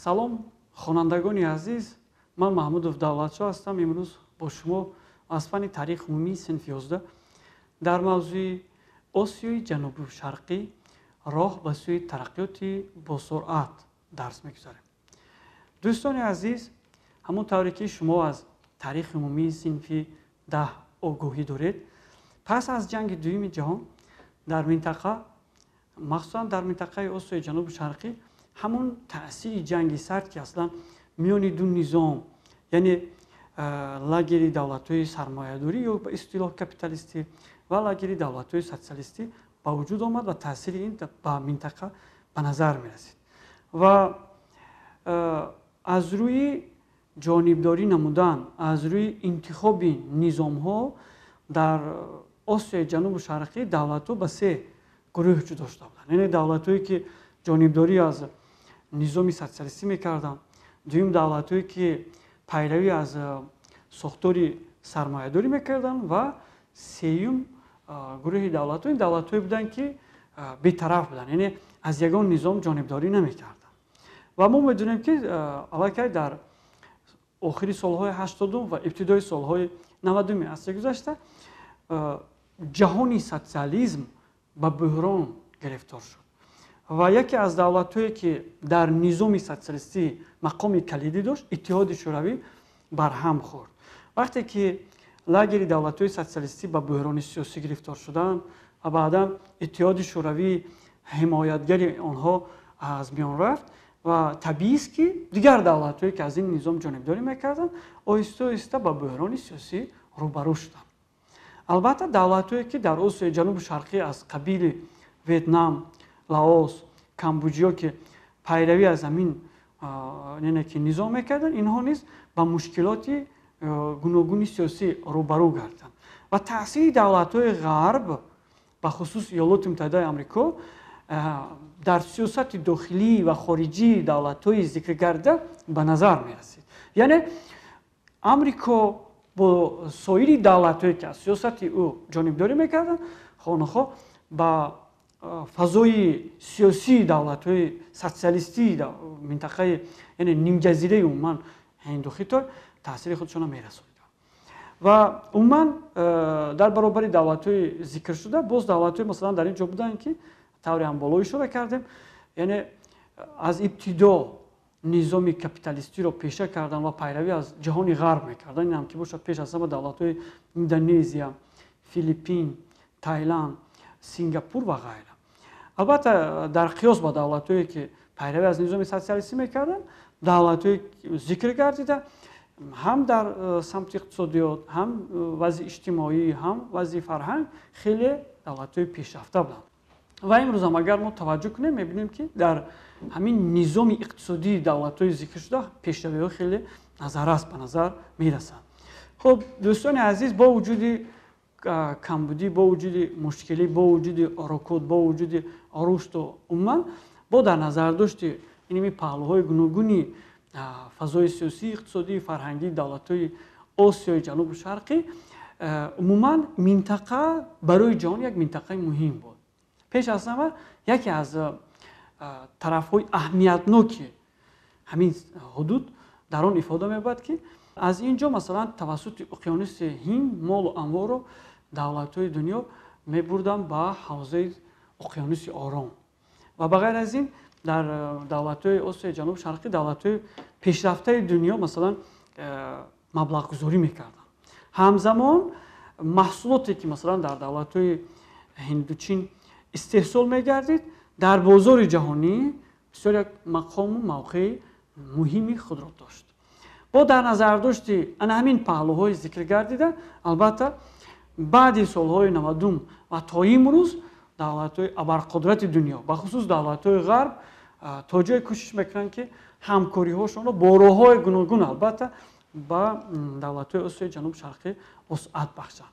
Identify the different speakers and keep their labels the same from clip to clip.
Speaker 1: салом хонандагони азиз, ман Маҳмудов Давлатшоҳ ҳастам. имрӯз бо шумо аз фанни таърихи умумии синфи 11 дар мавзӯи Осиёи ҷанубушарқӣ роҳ ба сӯи тараққиёти босуръат дарс мегузарем. дӯстони азиз, ҳамон тавре ки шумо аз таърихи умумии синфи 10 огоҳӣ доред, пас аз ҷанги дуюми ҷаҳон дар минтақа, махсусан дар минтақаи Осиёи ҷанубушарқӣ, ҳамон таъсири ҷанги сард ки аслан миёни ду низом, яъне лагери давлатҳои сармоядорӣ ё ба истилоҳ капиталистӣ ва лагери давлатҳои социалистӣ ба вуҷуд омад ва таъсири ин ба минтақа ба назар мерасид. Ва аз рӯи ҷонибдорӣ намудан, аз рӯи интихоби низомҳо дар Осиёи ҷанубушарқӣ давлатҳо ба се гурӯҳ ҷудо шуда буданд. яъне давлатҳое ки ҷонибдорӣ аз низоми социалистӣ мекарданд, дуюм давлатҳое ки пайравӣ аз сохтори сармоядорӣ мекарданд ва сеюм гурӯҳи давлатҳо ин давлатҳое буданд ки бетараф буданд, яъне аз ягон низом ҷонибдорӣ намекарданд. ва мо медонем ки аллакай дар охири солҳои 80 ва ибтидои солҳои 90 асри гузашта ҷаҳони социализм ба буҳрон гирифтор шуд ва яке аз давлатҳое ки дар низоми социалистӣ мақоми калидӣ дошт, иттиҳоди шӯравӣ барҳам хӯрд. вақте ки лагери давлатҳои социалистӣ ба буҳрони сиёсӣ гирифтор шуданд ва баъдан иттиҳоди шӯравӣ ҳимоятгари онҳо аз миён рафт ва табиист ки дигар давлатҳое ки аз ин низом ҷонибдорӣ мекарданд оҳиста оҳиста ба буҳрони сиёсӣ рӯбарӯ шуданд. албатта давлатҳое ки дар Осиёи ҷанубушарқӣ аз қабили Ветнам, Лаос, Камбоҷиё ки пайравӣ аз ҳамин ки низом мекарданд, инҳо низ ба мушкилоти гуногуни сиёсӣ рӯбарӯ гардиданд ва таъсири давлатҳои ғарб ба хусус Иёлоти Муттаҳидаи Амрико дар сиёсати дохилӣ ва хориҷии давлатҳои зикргарда ба назар мерасид. яъне Амрико бо соири давлатҳое ки аз сиёсати ӯ ҷонибдорӣ мекарданд, хонахо ба фазои сиёсии давлатҳои социалистии минтақаи яъне нимҷазираи умуман ҳиндухитой таъсири худшона мерасониданд. ва умуман дар баробари давлатҳои зикршуда боз давлатҳое масалан дар ин ҷо буданд ки тавре ҳам боло ишора кардем, яъне аз ибтидо низоми капиталистиро пеша карданд ва пайравӣ аз ҷаҳони ғарб мекарданд. ин ҳам ки бошад пеш аз ҳама давлатҳои Индонезия, Филиппин, Тайланд, Сингапур ва ғайра. албатта дар қиёс ба давлатҳое ки пайравӣ аз низоми социалистӣ мекарданд, давлатҳое зикр гардида ҳам дар самти иқтисодиёт, ҳам вазъи иҷтимоӣ, ҳам вазъи фарҳанг хеле давлатҳои пешрафта буданд. ва имрӯз ҳам агар мо таваҷҷӯҳ кунем мебинем ки дар ҳамин низоми иқтисодии давлатҳои зикршуда пешравиҳо хеле назаррас ба назар мерасанд. хуб дӯстони азиз, бо вуҷуди камбудӣ, бо вуҷуди мушкилӣ, бо вуҷуди рукуд, бо вуҷуди рушду умуман, бо дар назардошти ин паҳлӯҳои гуногуни фазои сиёсӣ, иқтисодии, фарҳангии давлатҳои Осиёи ҷанубушарқӣ, умуман минтақа барои ҷаҳон як минтақаи муҳим буд. пеш аз ҳама яке аз тарафҳои аҳамиятноки ҳамин ҳудуд дар он ифода меёбад ки аз ин ҷо масалан тавассути уқёнуси Ҳинд молу амворо давлатҳои дунё мебурданд ба ҳавзаи уқёнуси Ором. ва ба ғайр аз ин дар давлатҳои Осиёи ҷанубушарқӣ давлатҳои пешрафтаи дунё масалан маблағгузорӣ мекарданд. ҳамзамон маҳсулоте ки масалан дар давлатҳои Ҳиндучин истеҳсол мегардид, дар бозори ҷаҳонӣ бисёр як мақому мавқеи муҳими худро дошт. бо дар назардошти ана ҳамин паҳлӯҳои зикр гардида, албатта баъди солҳои 90 ва то имрӯз давлатҳои абарқудрати дунё, ба хусус давлатҳои ғарб то ҷое кӯшиш мекунанд ки ҳамкориҳошонро бо роҳҳои гуногун албатта ба давлатҳои Осиёи ҷанубушарқӣ вусъат бахшанд.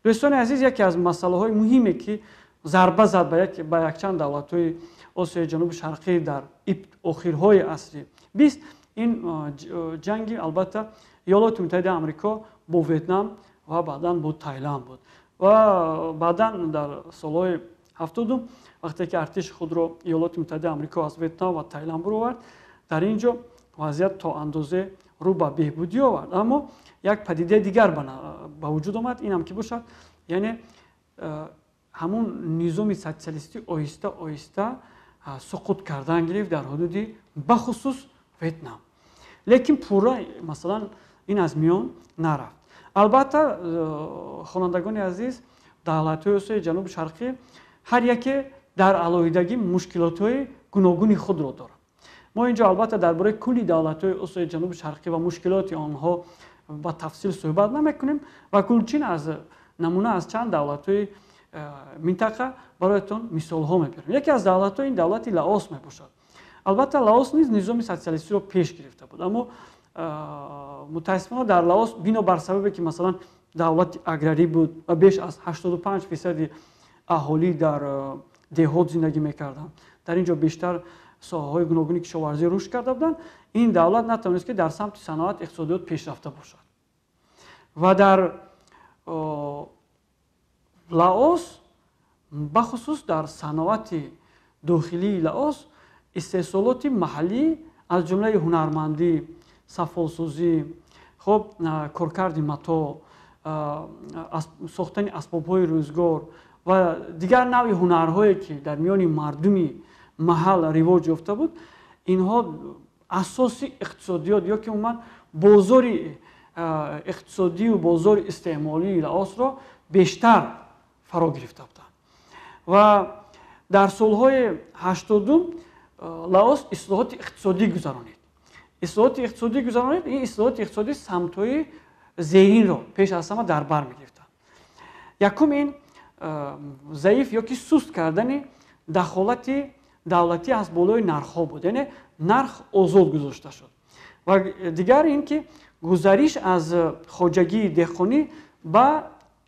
Speaker 1: дӯстони азиз, яке аз масъалаҳои муҳиме ки зарба зад ба якчанд давлатҳои Осиёи ҷанубушарқӣ дар охирҳои асри 20, ин ҷанги албатта Иёлоти Муттаҳидаи Амрико бо Ветнам ва баъдан бо Тайланд буд. ва баъдан дар солҳои 70 вақте ки артиши худро Иёлоти Муттаҳидаи Амрико аз Ветнам ва Тайланд баровард, дар ин ҷо вазъият то андозе рӯ ба беҳбудӣ овард. Аммо як падидаи дигар ба вуҷуд омад, инам ки бошад, яъне ҳамун низоми социалистӣ оҳиста оҳиста суқут кардан гирифт дар ҳудуди бахусус Ветнам. Лекин пурра масалан ин аз миён нарафт. Албатта хонандагони азиз, давлатҳои Осиёи ҷануби шарқӣ ҳар яке дар алоҳидагӣ мушкилотҳои гуногуни худро дорад. мо инҷо албатта дар бораи кулли давлатҳои Осиёи ҷануби шарқӣ ва мушкилоти онҳо ба тафсил суҳбат намекунем ва гулчин аз намуна аз чанд давлатҳои минтақа бароятон мисолҳо мебирем. Яке аз давлатҳо ин давлати Лаос мебошад. Албатта Лаос низ низоми социалистиро пеш гирифта буд, аммо мутаассифона дар Лаос бино бар сабабе ки масалан давлати аграрӣ буд ва беш аз 85% аҳолӣ дар деҳот зиндагӣ мекарданд. Дар ин ҷо бештар соҳаҳои гуногуни кишоварзӣ рушд карда буданд. Ин давлат натавонист ки дар самти саноат иқтисодиёт пешрафта бошад. Ва дар Лаос бахусус дар саноати дохилии Лаос истеҳсолоти маҳаллӣ аз ҷумлаи ҳунармандӣ, сафолсӯзӣ, хоб коркарди матоъ, сохтани асбобҳои рӯзгор ва дигар навъи ҳунарҳое ки дар миёни мардуми маҳал ривоҷ ёфта буд, инҳо асоси иқтисодиёт ё ки умуман бозори иқтисодию бозори истеъмолии Лаосро бештар фаро гирифта буданд. Ва дар солҳои 80 Лаос ислоҳоти иқтисодӣ гузаронид. Ислоҳоти иқтисодӣ гузаронид, ин ислоҳоти иқтисодӣ самтҳои зеринро пеш аз ҳама дар бар мегирифтанд. Якум ин заиф ё ки суст кардани дахолати давлатӣ аз болои нархҳо буд, яъне нарх озод гузошта шуд. Ва дигар ин ки гузариш аз хоҷагии деҳқонӣ ба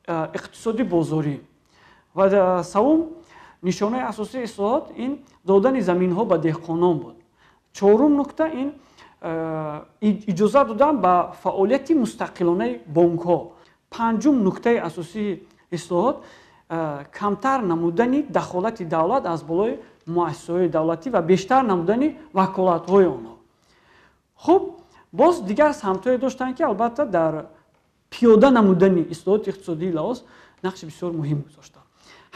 Speaker 1: иқтисоди бозорӣ. Ва савум нишонаи асосии ислоҳот ин додани заминҳо ба деҳқонон буд. Чорум нукта ин иҷоза додан ба фаъолияти мустақилонаи бонкҳо. Панҷум нуктаи асосии ислоҳот камтар намудани дахолати давлат аз болои муассисаҳои давлатӣ ва бештар намудани ваколатҳои онҳо. хуб боз дигар самтҳое доштанд ки албатта дар пиёда намудани ислоҳоти иқтисодии Лаос нақши бисёр муҳим гузоштанд.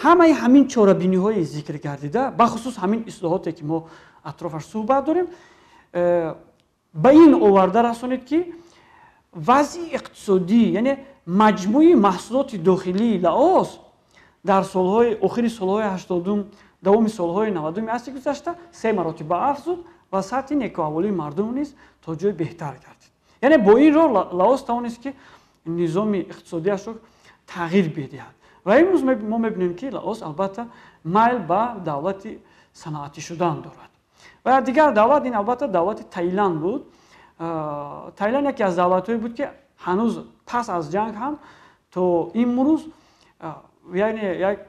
Speaker 1: ҳамаи ҳамин чорабиниҳои зикр гардида, бахусус ҳамин ислоҳоте ки мо атрофаш суҳбат дорем, ба ин оварда расонид ки вазъи иқтисодӣ, яъне маҷмӯи маҳсулоти дохилии Лаос дар охири солҳои 80, давоми солҳои 90 асри гузашта 3 маротиба афзуд ва сатҳи некуаҳволии мардум низ то ҷои беҳтар гардид. Яъне бо ин роҳ Лаос тавонист ки низоми иқтисодиашро тағйир бидиҳад. Ва имрӯз мо мебинем ки Лаос албатта майл ба давлати саноатӣ шудан дорад. Ва дигар давлат ин албатта давлати Таиланд буд. Таиланд яке аз давлатҳое буд ки ҳанӯз пас аз ҷанг ҳам то имрӯз яъне як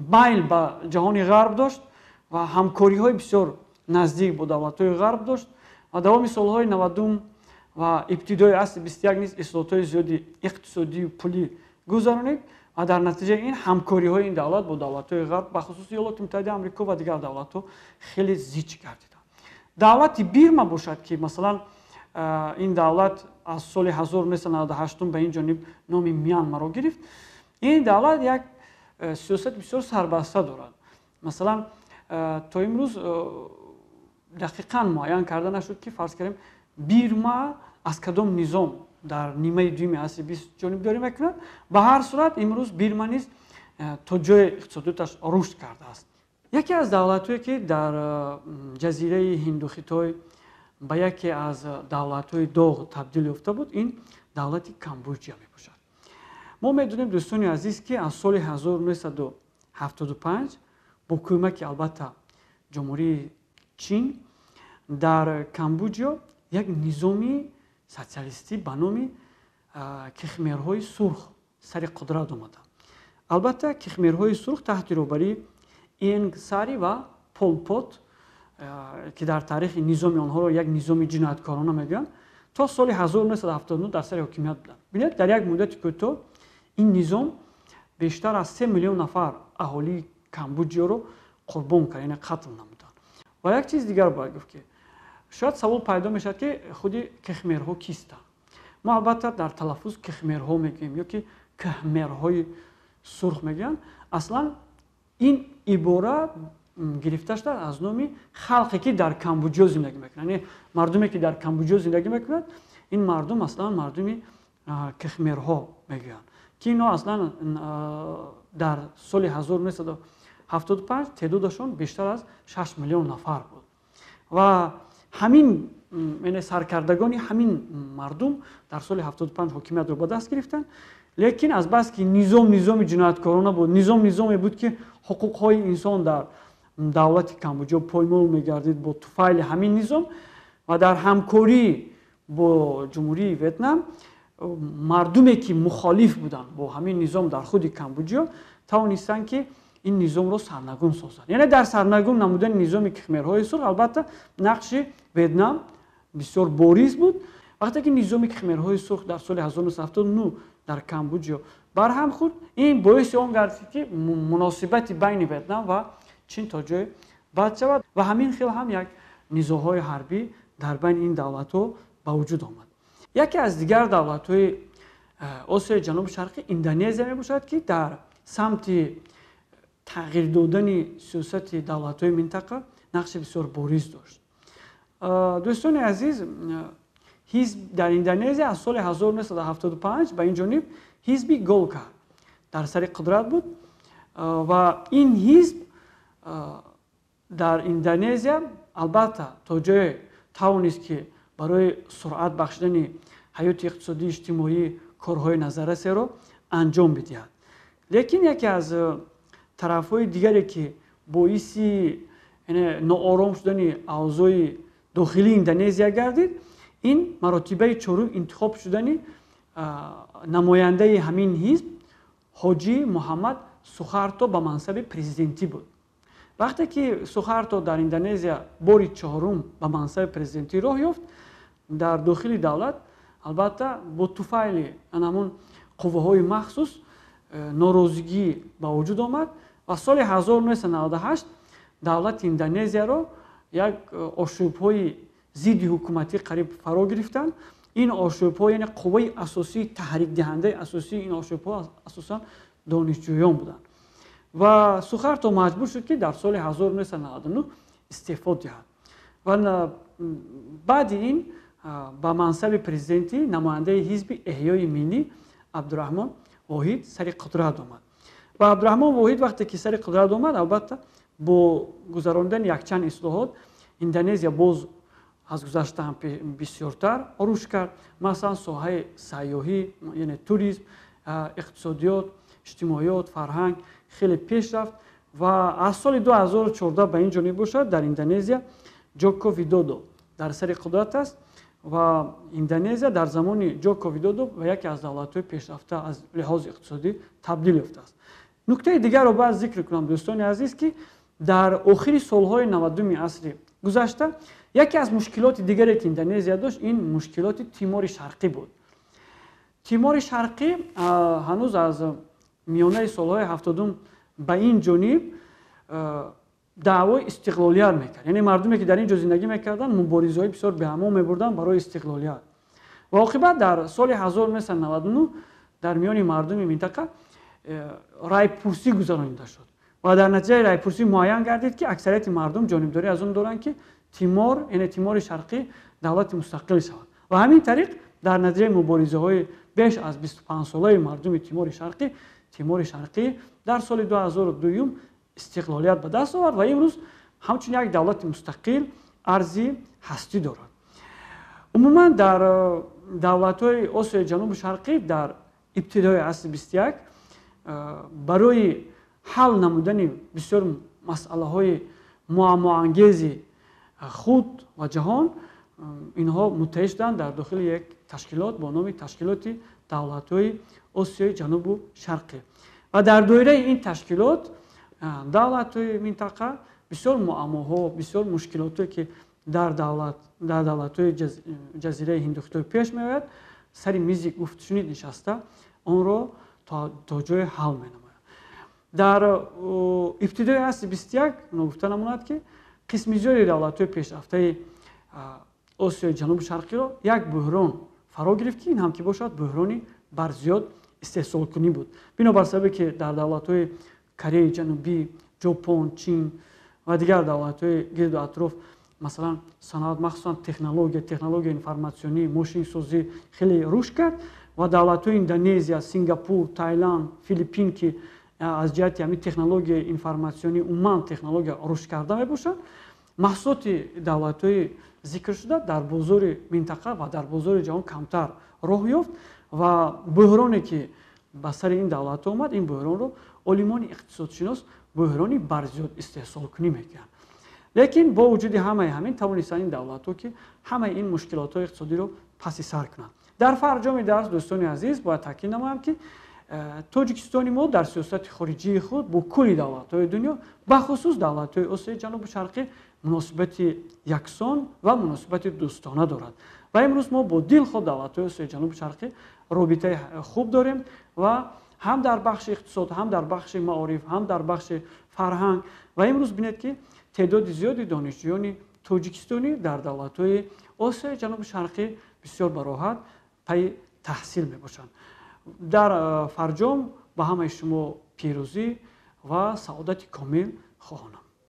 Speaker 1: майл ба ҷаҳони ғарб дошт ва ҳамкориҳои бисёр наздик бо давлатҳои ғарб дошт ва давоми солҳои 90 ва ибтидои асри 21 низ ислоҳотҳои зиёди иқтисодию пулӣ гузаронид ва дар натиҷаи ин ҳамкориҳои ин давлат бо давлатҳои ғарб ба хусуси Иёлоти Муттаҳидаи Амрико ва дигар давлатҳо хеле зич гардиданд. Давлати Бирма бошад ки масалан ин давлат аз соли 1998 ба ин ҷониб номи Мянмаро гирифт. ин давлат як сиёсати бисёр сарбаста дорад. Масалан то имрӯз дақиқан муайян карда нашуд ки фарз кардем Бирма аз кадом низом дар нимаи дуюми асри 20 ҷонибдорӣ мекунад. Ба ҳар сурат имрӯз Бирма низ то ҷои иқтисодиёташ рушд кардааст. яке аз давлатҳое ки дар ҷазираи Ҳиндухитой ба яке аз давлатҳои доғ табдил ёфта буд, ин давлати Камбоҷия мебошад. мо медонем дӯстони азиз ки аз соли 1975 бо кӯмаки албатта ҷумҳурии Чин дар Камбоҷия як низоми социалистӣ ба номи кихмерҳои сурх сари қудрат омаданд. албатта кихмерҳои сурх таҳти роҳбарии Иенг Сари ва Пол Пот ки дар таърихи низоми онҳоро як низоми ҷинояткорона мегӯянд, то соли 1979 дар сари ҳокимият буданд. бинед дар як муддати кӯтоҳ ин низом бештар аз 3 миллион нафар аҳолии Камбоҷияро қурбон кард, яъне қатл намуданд. ва як чиз дигар бояд гуфт ки шояд савол пайдо мешавад ки худи кехмерҳо кистанд. мо албатта дар талаффуз кехмерҳо мегӯем ё ки кехмерҳои сурх мегӯянд. Аслан ин ибора гирифта шуда аз номи халқе ки дар Камбоҷо зиндагӣ мекунад. Яъне мардуме ки дар Камбоҷо зиндагӣ мекунад, ин мардум аслан мардуми кехмерҳо мегӯянд, ки ино аслан дар соли 1975 теъдодашон бештар аз 6 миллион нафар буд. Ва ҳамин саркардагони ҳамин мардум дар соли 75 ҳокимиятро ба даст гирифтанд. лекин азбаски низоми ҷинояткорона буд, низоме буд ки ҳуқуқҳои инсон дар давлати Камбоҷо поймол мегардид бо туфайли ҳамин низом ва дар ҳамкорӣ бо ҷумҳурии Ветнам мардуме ки мухолиф буданд бо ҳамин низом дар худи Камбоҷо тавонистанд ки ин низомро сарнагун созанд. Яъне дар сарнагун намудани низоми кехмерҳои сурх албатта нақши Ветнам бисёр бориз буд. вақте ки низоми кехмерҳои сурх дар соли 1979 дар Камбоҷо барҳам хӯрд, ин боиси он гардид ки муносибати байни Ветнам ва Чин то ҷое бад шавад ва ҳамин хел ҳам як низоъҳои ҳарбӣ дар байни ин давлатҳо ба вуҷуд омад. яке аз дигар давлатҳои Осиёи ҷануби шарқӣ Индонезия мебошад ки дар самти тағйир додани сиёсати давлатҳои минтақа нақши бисёр бориз дошт. дӯстони азиз, ҳизб дар Индонезия аз соли 1975 ба ин ҷониб ҳизби Голкар дар сари қудрат буд ва ин ҳизб дар Индонезия албатта то ҷое тавонист ки барои суръат бахшидани ҳаёти иқтисодии иҷтимоии корҳои назаррасеро анҷом бидиҳад. лекин яке аз тарафҳои дигаре ки боиси ноором шудани авзои дохилии Индонезия гардид, ин маротибаи чорум интихоб шудани намояндаи ҳамин ҳизб ҳоҷӣ Муҳаммад Сухарто ба мансаби президентӣ буд. вақте ки Сухарто дар Индонезия бори чорум ба мансаби президентӣ роҳ ёфт, дар дохили давлат албатта бо туфайли ҳамон қувваҳои махсус норозигӣ ба вуҷуд омад ва соли 1998 давлати Индонезияро як ошӯбҳои зидди ҳукуматӣ қариб фаро гирифтанд. ин ошӯбҳо яъне қувваи асосии таҳрикдиҳандаи асосии ин ошӯбҳо асосан донишҷӯён буданд ва Сухарто маҷбур шуд ки дар соли 1999 истеъфо диҳад ва баъди ин ба мансаби президентӣ намояндаи ҳизби Эҳёи Миллӣ Абдураҳмон Воҳид сари қудрат омад. ва Абдураҳмон Воҳид вақте ки сари қудрат омад, албатта бо гузарондани якчанд ислоҳот Индонезия боз аз гузашта бисёртар руш кард. масалан соҳаи сайёҳӣ, яъне туризм, иқтисодиёт, иҷтимоиёт, фарҳанг хеле пеш рафт ва аз соли 2014 ба ин ҷониб бошад дар Индонезия Ҷоко Видодо дар сари қудрат аст ва Индонезия дар замони Ҷоко Видодо ба яке аз давлатҳои пешрафта аз лиҳози иқтисодӣ табдил ёфтааст. нуктаи дигарро бояд зикр кунам, дӯстони азиз, ки дар охири солҳои 90-уми асри гузашта яке аз мушкилоти дигаре ки Индонезия дошт, ин мушкилоти Тимори Шарқӣ буд. Тимори Шарқӣ ҳанӯз аз миёнаи солҳои 70 ба ин ҷониб даъвои истиқлолият мекард. яъне мардуме ки дар ин ҷо зиндагӣ мекарданд муборизаҳои бисёр беҳамон мебурданд барои истиқлолият. ва оқибат дар соли 1999 дар миёни мардуми минтақа райпурсӣ гузаронида шуд ва дар натиҷаи райпурсӣ муайян гардид ки аксарияти мардум ҷонибдорӣ аз он доранд ки Тимор, яъне Тимори Шарқӣ давлати мустақил шавад. ва ҳамин тариқ дар натиҷаи муборизаҳои беш аз 25-солаи мардуми Тимори Шарқӣ дар соли 2002 истиқлолият ба даст овард ва имрӯз ҳамчун як давлати мустақил арзи ҳастӣ дорад. умуман дар давлатҳои Осиёи ҷануби шарқӣ дар ибтидои асри 21 барои ҳал намудани бисёр масъалаҳои муаммоангези худ ва ҷаҳон инҳо муттаҳид шуданд дар дохили як ташкилот бо номи Ташкилоти давлатҳои Осиёи ҷанубу шарқӣ. ва дар доираи ин ташкилот давлатҳои минтақа бисёр муаммоҳо, бисёр мушкилоте ки дар давлатҳои ҷазираи Ҳиндухтоӣ пеш меояд, сари мизи гуфтушунид нишаста онро то ҷое ҳал менамояд. дар ибтидои асри 21 гуфта намонад ки қисми зиёди давлатҳои пешрафтаи осиёи ҷанубу шарқиро як буҳрон фаро гирифт, ки ин ҳам ки бошад буҳрони барзиёд истеҳсолкунӣ буд. Бинобар сабабе ки дар давлатҳои Кореяи ҷанубӣ, ҷопон, чин ва дигар давлатҳои гирду атроф масалан санъат, махсусан технология информатсионӣ, мошинсозӣ хеле рушд кард ва давлатҳои Индонезия, Сингапур, Таиланд, Филиппин ки аз ҷиҳати ҳамин технологияи информатсионӣ умуман технология рушд карда мебошад, маҳсулоти давлатҳои зикршуда дар бозори минтақа ва дар бозори ҷаҳон камтар роҳ ёфт ва буҳроне ки ба сари ин давлатҳо омад, ин буҳронро олимони иқтисодшинос буҳрони барзиёд истеҳсолкунӣ мегӯянд. лекин бо вуҷуди ҳамаи ҳамин тавонистанд ин давлатҳо ки ҳамаи ин мушкилотҳои иқтисодиро паси сар кунанд. дар фарҷоми дарс дӯстони азиз бояд таъкид намоям ки тоҷикистони мо дар сиёсати хориҷии худ бо кулли давлатҳои дунё бахусус давлатҳои осиёи ҷанубу шарқӣ муносибати яксон ва муносибати дӯстона дорад ва имрӯз мо бо дилхоҳ давлатҳои осиёи ҷанубу шарқӣ робитаи хуб дорем ва ҳам дар бахши иқтисод, ҳам дар бахши маориф, ҳам дар бахши фарҳанг ва имрӯз бинед ки теъдоди зиёди донишҷӯёни тоҷикистонӣ дар давлатҳои осиёи ҷанубу шарқӣ бисёр бароҳат пайи таҳсил мебошанд. дар фарҷом ба ҳамаи шумо пирӯзӣ ва саодати комил хоҳонам.